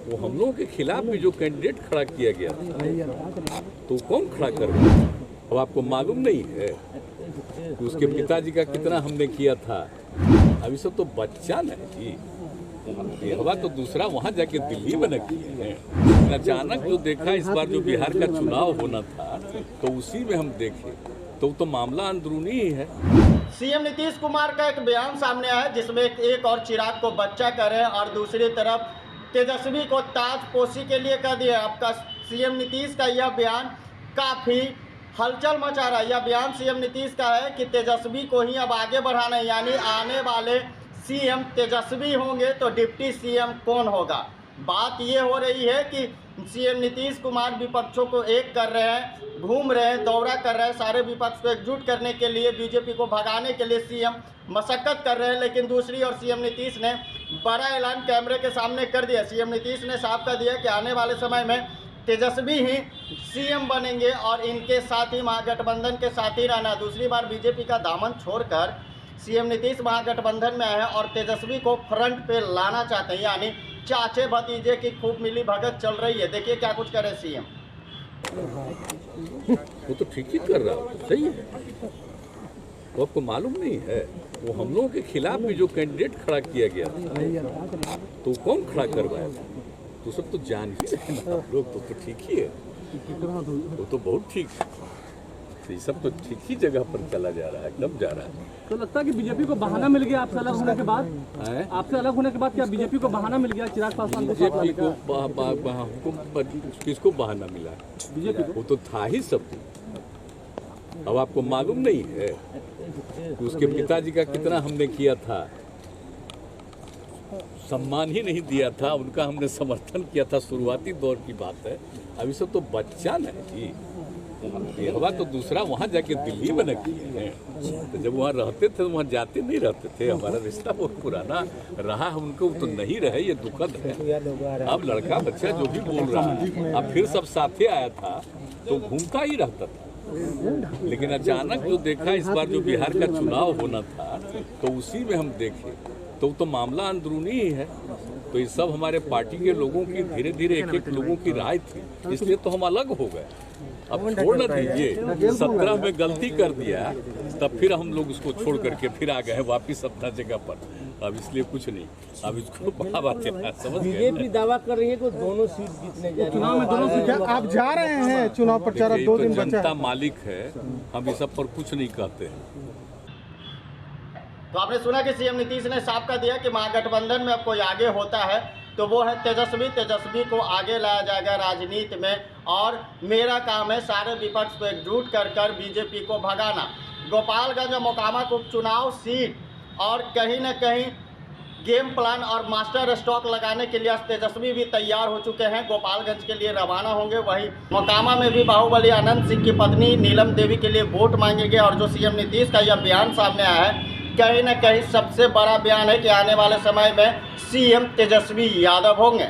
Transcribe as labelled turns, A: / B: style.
A: वो हम लोगों के खिलाफ भी जो कैंडिडेट खड़ा किया गया था, तो कौन खड़ा कर रहा है? अब आपको मालूम नहीं है कि उसके पिताजी का कितना हमने किया था? अभी सब तो बच्चा नहीं जी, ये हवा तो दूसरा वहाँ जाके दिल्ली में न किए हैं। अचानक जो देखा इस बार जो बिहार का चुनाव होना था, तो उसी में हम देखे तो मामला अंदरूनी ही है।
B: सीएम नीतीश कुमार का एक बयान सामने आया जिसमें एक और चिराग को बच्चा करे और दूसरी तरफ तेजस्वी को ताजपोशी के लिए कह दिया। आपका सीएम नीतीश का यह बयान काफ़ी हलचल मचा रहा है। यह बयान सीएम नीतीश का है कि तेजस्वी को ही अब आगे बढ़ाना है, यानी आने वाले सीएम तेजस्वी होंगे तो डिप्टी सीएम कौन होगा। बात ये हो रही है कि सीएम नीतीश कुमार विपक्षों को एक कर रहे हैं, घूम रहे हैं, दौरा कर रहे हैं, सारे विपक्ष को एकजुट करने के लिए, बीजेपी को भगाने के लिए सीएम मशक्कत कर रहे हैं। लेकिन दूसरी ओर सीएम नीतीश ने बड़ा ऐलान कैमरे के सामने कर दिया। सीएम नीतीश ने साफ कर दिया कि आने वाले समय में तेजस्वी ही सीएम बनेंगे और इनके साथ ही महागठबंधन के साथ ही रहना। दूसरी बार बीजेपी का दामन छोड़कर सीएम नीतीश महागठबंधन में आए हैं और तेजस्वी को फ्रंट पे लाना चाहते हैं, यानी चाचे भतीजे की खूब मिली भगत चल रही है। देखिए क्या कुछ करे सीएम।
A: वो तो ठीक ही कर रहा है, सही है। वो आपको मालूम नहीं है वो हम लोगों के खिलाफ भी जो कैंडिडेट खड़ा किया गया था, तो कौन खड़ा करवाया था? तो सब तो जान ही रहे ना आप लोग, तो ठीक ही है, वो तो बहुत ठीक है। ये सब तो ठीक ही जगह पर चला जा रहा है, एकदम जा रहा है।
C: तो लगता है कि बीजेपी को बहाना मिल गया आपसे अलग होने के बाद? आपसे अलग होने के बाद क्या बीजेपी को बहाना मिल गया चिराग पासवान को?
A: बीजेपी को किसको बहाना मिला?
C: बीजेपी को
A: वो तो था ही सब। अब आपको मालूम नहीं है कि उसके पिताजी का कितना हमने किया था? सम्मान ही नहीं दिया था, उनका हमने समर्थन किया था। शुरुआती दौर की बात है, अभी सब तो बच्चा नहीं जी, ये हवा तो दूसरा वहाँ जाके दिल्ली में न किए हैं। तो जब वहाँ रहते थे वहाँ जाते नहीं रहते थे। हमारा रिश्ता बहुत पुराना रहा है, उनको तो नहीं रहे, ये दुखद है। अब लड़का बच्चा जो भी बोल रहा है, अब फिर सब साथे आया था तो घूमता ही रहता था। लेकिन अचानक जो देखा इस बार जो बिहार का चुनाव होना था, तो उसी में हम देखे तो मामला अंदरूनी ही है। तो ये सब हमारे पार्टी के लोगों की धीरे धीरे एक एक लोगों की राय थी, इसलिए तो हम अलग हो गए। अब छोड़ न दीजिए, 17 में गलती कर दिया तब फिर हम लोग उसको छोड़ करके फिर आ गए वापिस अपना जगह पर। अब इसलिए कुछ नहीं, अब इसको बात समझ गए।
D: बीजेपी दावा कर रही है कि दोनों सीट जीतने जा रही है।
C: चुनाव में दोनों सीट
E: आप जा रहे हैं चुनाव प्रचार, 2 दिन बचा
A: जनता
E: है।
A: मालिक है, हम इस सब पर कुछ नहीं कहते हैं।
B: तो आपने सुना कि सीएम नीतीश ने साफ कर दिया कि महागठबंधन में अब कोई आगे होता है तो वो है तेजस्वी। तेजस्वी को आगे लाया जाएगा राजनीति में और मेरा काम है सारे विपक्ष को एकजुट कर बीजेपी को भगाना। गोपालगंज और मोकामा उपचुनाव सीट और कहीं न कहीं गेम प्लान और मास्टर स्टॉक लगाने के लिए तेजस्वी भी तैयार हो चुके हैं, गोपालगंज के लिए रवाना होंगे। वहीं मोकामा में भी बाहुबली अनंत सिंह की पत्नी नीलम देवी के लिए वोट मांगेंगे। और जो सीएम नीतीश का यह बयान सामने आया है, कहीं न कहीं सबसे बड़ा बयान है कि आने वाले समय में सीएम तेजस्वी यादव होंगे।